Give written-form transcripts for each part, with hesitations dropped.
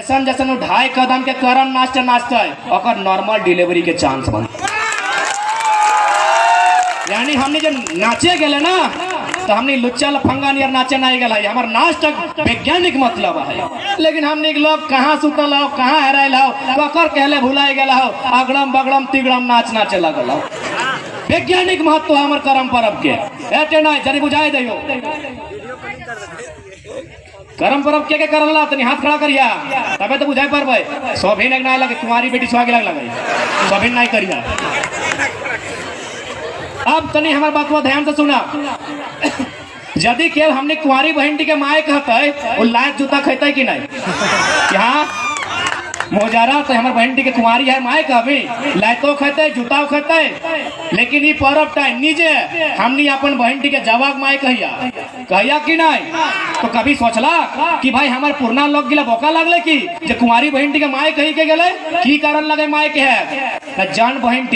जैसन जैसन 2.5 कदम के करम नाचते नाचते और नॉर्मल डिलीवरी के चांस बनते। यानी हमने जब नाचे गए ना तो हमने लुच्चा लफंगा नियर नाचे नहीं गए, हमार नाच तक वैज्ञानिक मतलब है। लेकिन हमने लोग कहाँ सुतल हो, कहाँ हेराइल हो, ककर कहले भुलाए गए हो, अगड़म बगड़म तिगड़म नाच नाचे लगल हो। वैज्ञानिक महत्व है हमार करम परब के, एटे नहीं जरी बुझाई दियो। करम परब के करला तनी हाथ खड़ा करिया तबे तो बुझाई पारबे। सभी नहीं लगे तुम्हारी बेटी स्वागे लगे सभी नहीं करिया। अब तनी हमार बात ध्यान से सुना। यदि केवल हमने कुंवारी बहन के माए कहते वो लायक जूता खेते कि नहीं, यहाँ मोजारा तो हमारे बहन के कुंवारी है माए कहबी लायतो खेते जूता खेते। लेकिन ये पर्व टाइम नीचे हमने अपन बहन के जवाब माए कहिया कि नहीं। तो कभी सोचला कि भाई हमारे पुरना लोग गिला बोका लगले कि जे कुंवारी बहन के माए कही के गले की कारण लगे माए के है जान बहन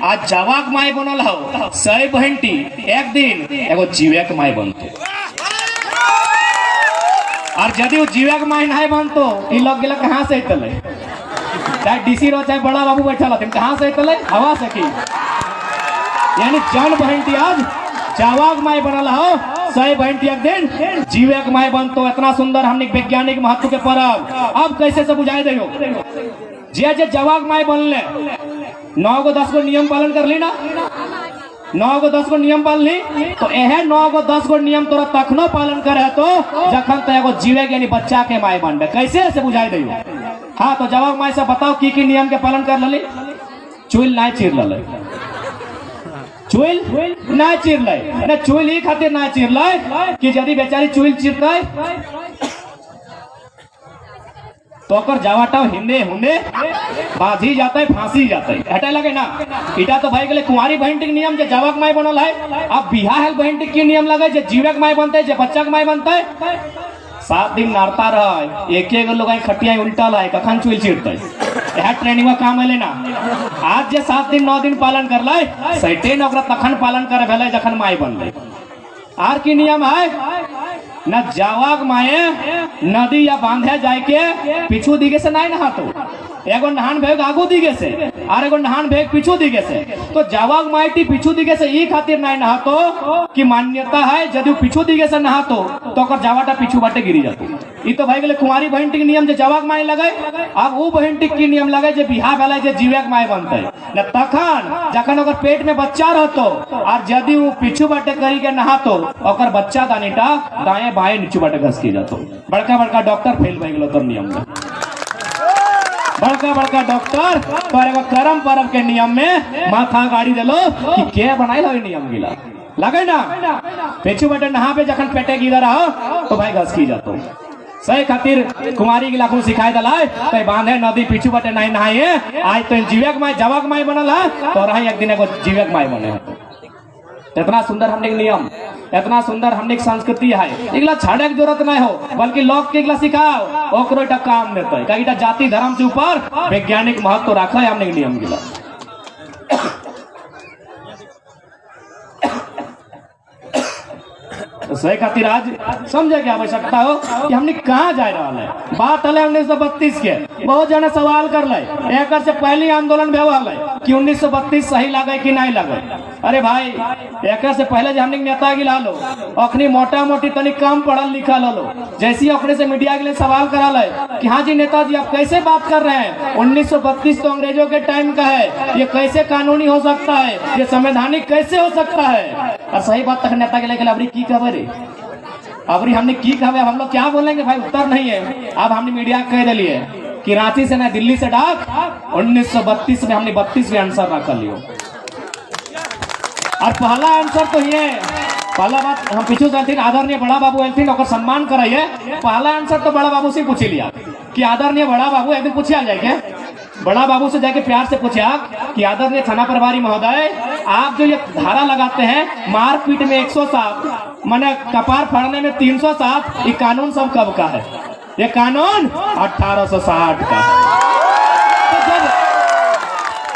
आज जवाब माए बनल हो सही बहन एक दिन एगो जीवे के माए बनते। और यदि वो जीवे के माए नहीं बनतो ये लोग गिला कहाँ से चले, चाहे डीसी रहो चाहे बड़ा बाबू बैठा ला कहाँ से चले हवा से की। यानी जान बहन आज जवाब माए बनल हो सही बहन एक दिन जीवे के माए बनतो। इतना सुंदर हमने वैज्ञानिक महत्व के पर्व अब कैसे से बुझाई दो। जे जवाब माए बनले 9 गो 10 गो नियम पालन कर ली ना, 9 गो 10 गो नियम पालन ली तो यह 9 गो 10 गो नियम तोरा तखनो पालन करे तो जखन तो एगो जीवे यानी बच्चा के माए बनबे। कैसे से बुझाई दो। हाँ तो जवाब माए से बताओ की नियम के पालन कर ली। चुल ना चीर लले, चुल ना चीर ले, चुल ही खातिर ना चीर ले कि यदि बेचारी चुल चीरते तो जवाटा हिंदे हुंदे बाजी जाता है फांसी जाता है हटा लगे ना। इटा तो भाई गले कुंवारी बहन के नियम जे जवाक माए बनल है। अब बिहा है बहन के नियम लगे जे जीवक माए बनते जे बच्चा के माए बनते 7 दिन नारता रहे एक लोग खटिया उल्टा लाए कखन चुल चिरते यह ट्रेनिंग काम है ना। आज जे 7 दिन 9 दिन पालन कर ले सैटे तखन पालन करे भेले जखन माए बनले। आर की नियम है न जावाक माए नदी या बांधे जाए के पीछू दिगे से नहीं नहातो, एगो नहान भेग आगू दिगे से और एगो नहान भेग पीछू दिगे से। तो जावाक माइटी पीछू दिगे से ई खातिर नहीं नहातो कि मान्यता है यदि पीछू दिगे से नहातो तो जावाटा पीछू बाटे गिरी जाती। ये तो भाई गले कुंवारी बहन के नियम जे जवाक माए लगे। अब वो बहन की नियम लगे जे बिहा भेले जे जीवक माए बनते न तखन जखन ओकर पेट में बच्चा रहतो और यदि वो पीछू बाटे करी के नहातो ओकर बच्चा दानीटा दाएं बाएं नीचू बाटे घस के जातो। बड़का बड़का डॉक्टर फेल भई गेलो तोर नियम में, बड़का बड़का डॉक्टर पर एगो करम परब के नियम में माथा गाड़ी दिलो कि के बनाइल हो नियम गिला लगे ना। पेछू बटे नहा पे जखन पेटे गिरा रहो तो भाई घस की जातो। सही खातिर कुमारी गिला को सिखाई दलाय कहीं बांधे नदी पीछू बटे नहीं नहाए आज तो जीवक माए जवाक माए बनल है तो रही एक दिन एगो जीवक माए बने। इतना सुंदर हमने नियम, इतना सुंदर हमने संस्कृति है। इगला छाड़े की जरूरत नहीं हो बल्कि लोग के इगला सिखाओ ओकरो काम देते कहीं जाति धर्म से ऊपर वैज्ञानिक महत्व रखा है हमने नियम गिला। तो सही खातिर आज समझे की आवश्यकता हो कि हमने कहाँ जा रहा है। बात है 1932 के बहुत जने सवाल कर ले एक से पहली आंदोलन भेल कि 1932 सही लगे कि नहीं लगे। अरे भाई एक से पहले जो हमने नेता गिला लो अखनी मोटा मोटी तनी कम पढ़ल लिखल लो जैसी अपने से मीडिया के लिए सवाल करा ले कि हाँ जी नेताजी आप कैसे बात कर रहे हैं 1932 तो अंग्रेजों के टाइम का है, ये कैसे कानूनी हो सकता है, ये संवैधानिक कैसे हो सकता है। और सही बात तक नेता के लिए अबरी की खबर है, अबरी हमने की खबर हम लोग क्या बोलेंगे भाई उत्तर नहीं है। अब हमने मीडिया कह दिए कि रांची से ना दिल्ली से डाक 1932 में हमने 32 आंसर रख लियो। और पहला आंसर तो ये पहला बात हम पीछे से आदरणीय बड़ा बाबू एलथिन और सम्मान कराइए। पहला आंसर तो बड़ा बाबू से पूछ लिया कि आदरणीय बड़ा बाबू एक दिन पूछा जाए बड़ा बाबू से जाके प्यार से पूछा कि आदरणीय थाना प्रभारी महोदय आप जो ये धारा लगाते हैं मारपीट में 107 माने कपार फाड़ने में 307 ये कानून सब कब का है? ये कानून 1860 का है। तो जब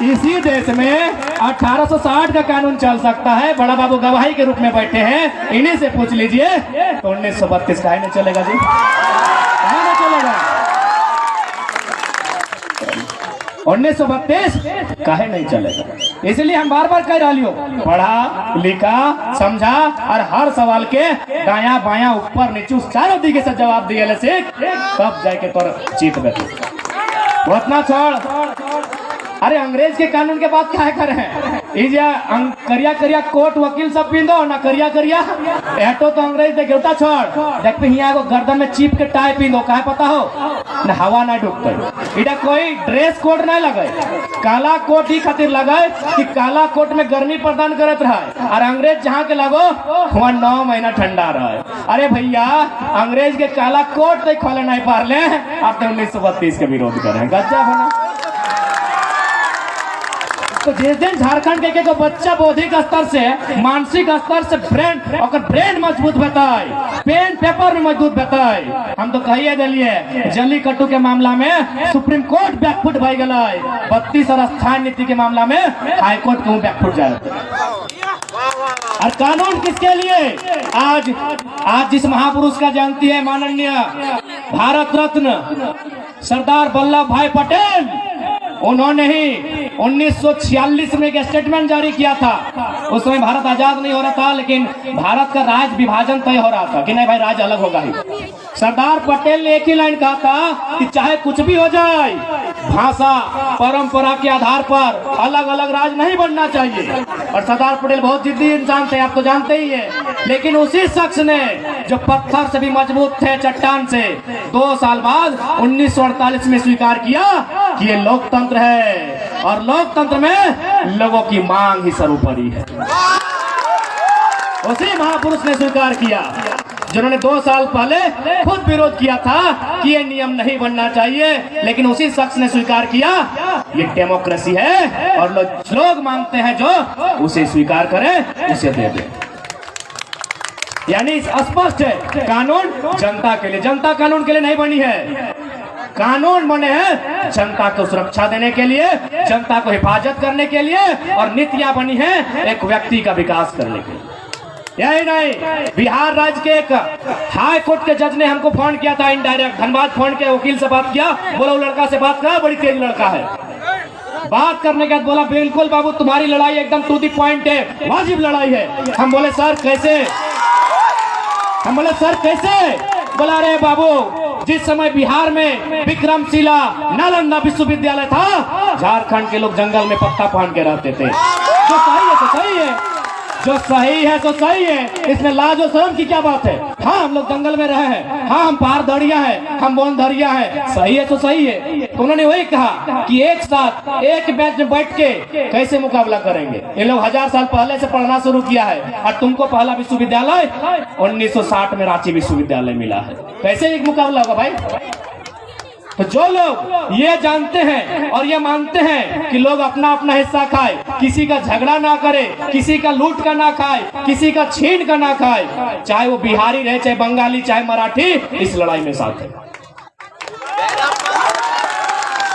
इसी देश में 1860 का कानून चल सकता है, बड़ा बाबू गवाही के रूप में बैठे हैं, इन्हीं से पूछ लीजिए तो 1932 का नहीं चलेगा जी, नहीं चलेगा। 1932 काहे नहीं चलेगा। इसलिए हम बार बार कह रही हो, पढ़ा लिखा समझा और हर सवाल के दाया बाया ऊपर नीचे चारों दिखे से जवाब दिए सीख, तब जाके तोर जीत बैठे। उतना छोड़, अरे अंग्रेज के कानून के बात क्या करे हैं? करिया करिया कोट वकील सब पीन दो ना, करिया करिया एटो तो अंग्रेज दे गेवटा छोड़ देख पे हिया को गर्दन में चीप के टाई पीन दो, काहे पता हो ना हवा ना डूबते। इटा कोई ड्रेस कोड नहीं लगे, काला कोट ही खातिर लगे कि काला कोट में गर्मी प्रदान करत रहे, और अंग्रेज जहाँ के लगो वहाँ 9 महीना ठंडा रहे। अरे भैया अंग्रेज के काला कोट तो खोले नहीं पार ले, आप तो 1932 के विरोध करें, गजब है ना। तो जिस दिन झारखंड के को बच्चा बौद्धिक स्तर से मानसिक स्तर से ब्रेन मजबूत बताए, पेन पेपर में मजबूत बताए, हम तो कहिए दिलिए जल्लीकट्टू के मामला में सुप्रीम कोर्ट बैकफुट भाई गए, 32 और स्थान नीति के मामला में हाई कोर्ट क्यों बैकफुट जाए। और कानून किसके लिए? आज जिस महापुरुष का जयंती है, माननीय भारत रत्न सरदार वल्लभ भाई पटेल, उन्होंने ही 1946 में एक स्टेटमेंट जारी किया था। उस समय भारत आजाद नहीं हो रहा था, लेकिन भारत का राज्य विभाजन तय हो रहा था कि नहीं भाई राज्य अलग होगा ही। सरदार पटेल ने एक ही लाइन कहा था कि चाहे कुछ भी हो जाए, भाषा परंपरा के आधार पर अलग अलग राज्य नहीं बनना चाहिए। और सरदार पटेल बहुत जिद्दी इंसान थे, आप तो जानते ही है। लेकिन उसी शख्स ने जो पत्थर से भी मजबूत थे, चट्टान से, 2 साल बाद 1948 में स्वीकार किया कि ये लोकतंत्र है और लोकतंत्र में लोगों की मांग ही सर्वोपरि है। उसी महापुरुष ने स्वीकार किया जिन्होंने 2 साल पहले खुद विरोध किया था कि ये नियम नहीं बनना चाहिए, लेकिन उसी शख्स ने स्वीकार किया ये डेमोक्रेसी है और लोग मांगते हैं जो उसे स्वीकार करें उसे दे दे। यानी स्पष्ट है, कानून जनता के लिए, जनता कानून के लिए नहीं बनी है। कानून बने हैं जनता को सुरक्षा देने के लिए, जनता को हिफाजत करने के लिए, और नीतियां बनी हैं एक व्यक्ति का विकास करने के लिए। यही नहीं, बिहार राज्य के एक हाई कोर्ट के जज ने हमको फोन किया था इनडायरेक्ट, धनबाद फोन के वकील से बात किया, बोला वो लड़का से बात करा, बड़ी तेज लड़का है। बात करने के बाद बोला बिल्कुल बाबू तुम्हारी लड़ाई एकदम टू दी पॉइंट है, वाजिब लड़ाई है। हम बोले सर कैसे? हम बोले सर कैसे? बोला रे बाबू जिस समय बिहार में विक्रमशिला नालंदा विश्वविद्यालय था, झारखंड के लोग जंगल में पत्ता पहन के रहते थे। जो सही है तो सही है, जो सही है तो सही है, इसमें लाज और शर्म की क्या बात है? हाँ हम लोग जंगल में रहे हैं, हाँ हम पार दरिया है, हम बोन दरिया है, सही है तो सही है। तो उन्होंने वही कहा कि एक साथ एक बेंच में बैठ के कैसे मुकाबला करेंगे? ये लोग 1000 साल पहले से पढ़ना शुरू किया है और तुमको पहला विश्वविद्यालय 1960 में रांची विश्वविद्यालय मिला है, कैसे एक मुकाबला होगा भाई? तो जो लोग ये जानते हैं और ये मानते हैं कि लोग अपना अपना हिस्सा खाए, किसी का झगड़ा ना करे, किसी का लूट का ना खाए, किसी का छीन का ना खाए, चाहे वो बिहारी रहे, चाहे बंगाली, चाहे मराठी, इस लड़ाई में साथ है।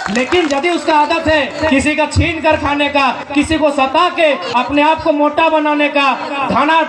लेकिन यदि उसका आदत है किसी का छीन कर खाने का, किसी को सता के अपने आप को मोटा बनाने का, खाना